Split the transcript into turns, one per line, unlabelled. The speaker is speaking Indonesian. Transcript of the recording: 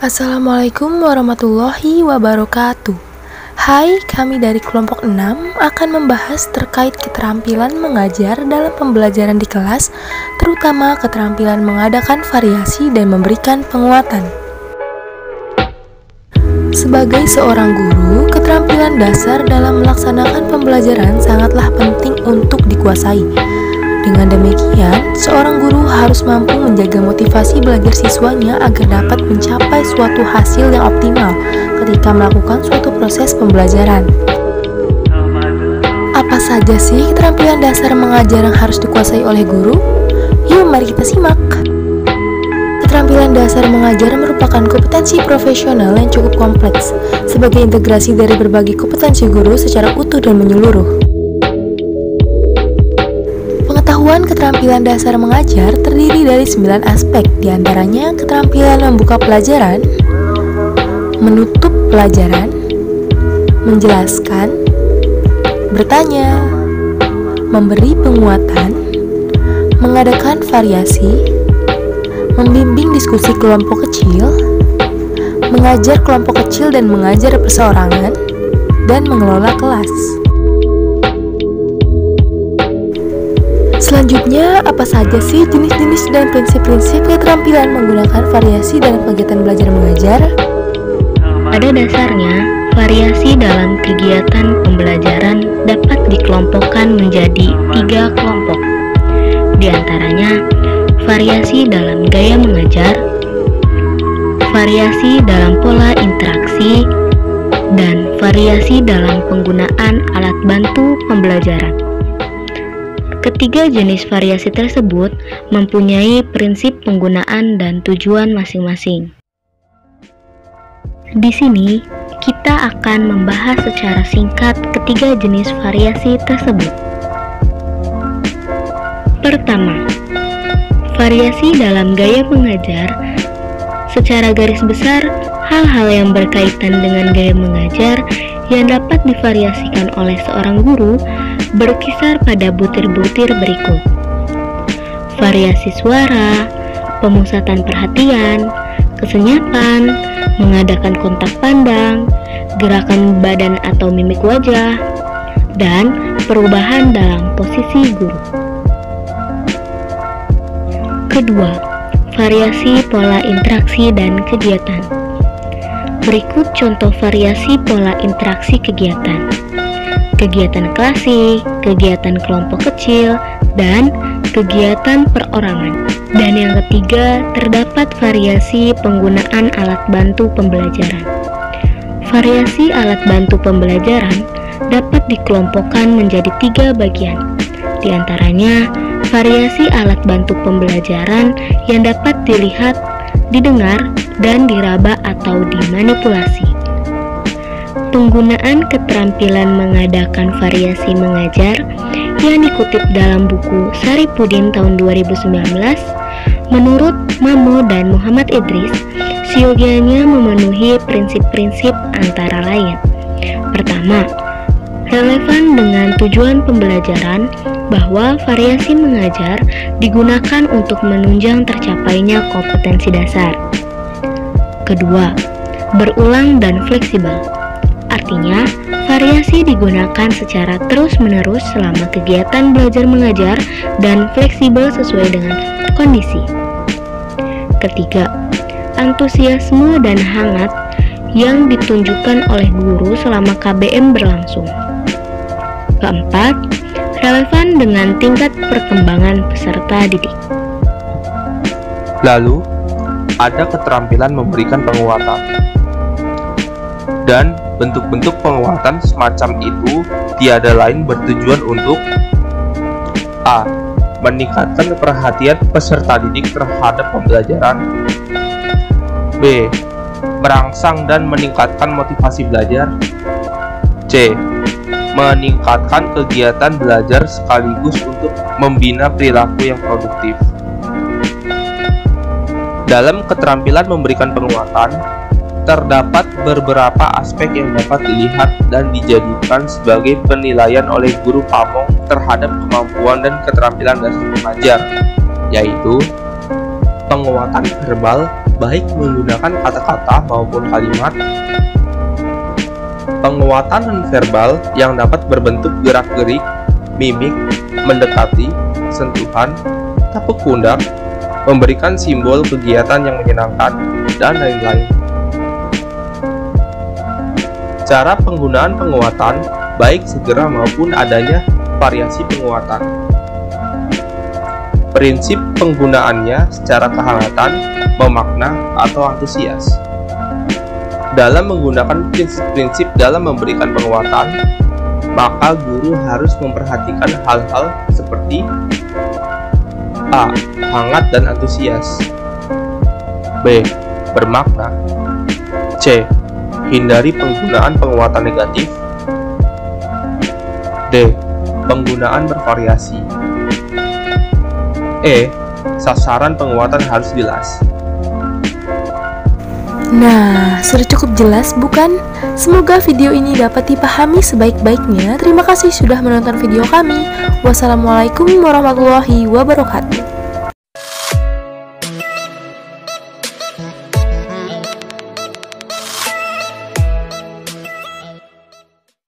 Assalamualaikum warahmatullahi wabarakatuh. Hai, kami dari kelompok 6 akan membahas terkait keterampilan mengajar dalam pembelajaran di kelas, terutama keterampilan mengadakan variasi dan memberikan penguatan. Sebagai seorang guru, keterampilan dasar dalam melaksanakan pembelajaran sangatlah penting untuk dikuasai. Dengan demikian, seorang guru harus mampu menjaga motivasi belajar siswanya agar dapat mencapai suatu hasil yang optimal ketika melakukan suatu proses pembelajaran. Apa saja sih keterampilan dasar mengajar yang harus dikuasai oleh guru? Yuk, mari kita simak. Keterampilan dasar mengajar merupakan kompetensi profesional yang cukup kompleks sebagai integrasi dari berbagai kompetensi guru secara utuh dan menyeluruh. Pengetahuan keterampilan dasar mengajar terdiri dari 9 aspek, diantaranya keterampilan membuka pelajaran, menutup pelajaran, menjelaskan, bertanya, memberi penguatan, mengadakan variasi, membimbing diskusi kelompok kecil, mengajar kelompok kecil dan mengajar perseorangan, dan mengelola kelas. Selanjutnya, apa saja sih jenis-jenis dan prinsip-prinsip keterampilan menggunakan variasi dalam kegiatan belajar mengajar?
Pada dasarnya, variasi dalam kegiatan pembelajaran dapat dikelompokkan menjadi 3 kelompok. Di antaranya, variasi dalam gaya mengajar, variasi dalam pola interaksi, dan variasi dalam penggunaan alat bantu pembelajaran. Ketiga jenis variasi tersebut mempunyai prinsip penggunaan dan tujuan masing-masing. Di sini, kita akan membahas secara singkat ketiga jenis variasi tersebut. Pertama, variasi dalam gaya mengajar. Secara garis besar, hal-hal yang berkaitan dengan gaya mengajar yang dapat divariasikan oleh seorang guru berkisar pada butir-butir berikut: variasi suara, pemusatan perhatian, kesenyapan, mengadakan kontak pandang, gerakan badan atau mimik wajah, dan perubahan dalam posisi guru. Kedua, variasi pola interaksi dan kegiatan. Berikut contoh variasi pola interaksi kegiatan: kegiatan klasik, kegiatan kelompok kecil, dan kegiatan perorangan. Dan yang ketiga, terdapat variasi penggunaan alat bantu pembelajaran. Variasi alat bantu pembelajaran dapat dikelompokkan menjadi 3 bagian. Di antaranya, variasi alat bantu pembelajaran yang dapat dilihat, didengar, dan diraba atau dimanipulasi. Penggunaan keterampilan mengadakan variasi mengajar yang dikutip dalam buku Saripudin tahun 2019, menurut Mamo dan Muhammad Idris, siogianya memenuhi prinsip-prinsip antara lain. Pertama, relevan dengan tujuan pembelajaran, bahwa variasi mengajar digunakan untuk menunjang tercapainya kompetensi dasar. Kedua, berulang dan fleksibel. Artinya, variasi digunakan secara terus-menerus selama kegiatan belajar mengajar dan fleksibel sesuai dengan kondisi. Ketiga, antusiasme dan hangat yang ditunjukkan oleh guru selama KBM berlangsung. Keempat, relevan dengan tingkat perkembangan peserta didik.
Lalu, ada keterampilan memberikan penguatan. Dan bentuk-bentuk penguatan semacam itu tiada lain bertujuan untuk A. Meningkatkan perhatian peserta didik terhadap pembelajaran, B. Merangsang dan meningkatkan motivasi belajar, C. Meningkatkan kegiatan belajar sekaligus untuk membina perilaku yang produktif. Dalam keterampilan memberikan penguatan, terdapat beberapa aspek yang dapat dilihat dan dijadikan sebagai penilaian oleh guru pamong terhadap kemampuan dan keterampilan dasar mengajar, yaitu penguatan verbal, baik menggunakan kata-kata maupun kalimat. Penguatan nonverbal yang dapat berbentuk gerak-gerik, mimik, mendekati, sentuhan, tepuk pundak, memberikan simbol kegiatan yang menyenangkan, dan lain-lain. Cara penggunaan penguatan, baik segera maupun adanya variasi penguatan. Prinsip penggunaannya secara kehangatan, memakna, atau antusias. Dalam menggunakan prinsip-prinsip dalam memberikan penguatan, maka guru harus memperhatikan hal-hal seperti A. Hangat dan antusias. B. Bermakna. C. Hindari penggunaan penguatan negatif. D. Penggunaan bervariasi. E. Sasaran penguatan harus jelas.
Nah, sudah cukup jelas bukan? Semoga video ini dapat dipahami sebaik-baiknya. Terima kasih sudah menonton video kami. Wassalamualaikum warahmatullahi wabarakatuh.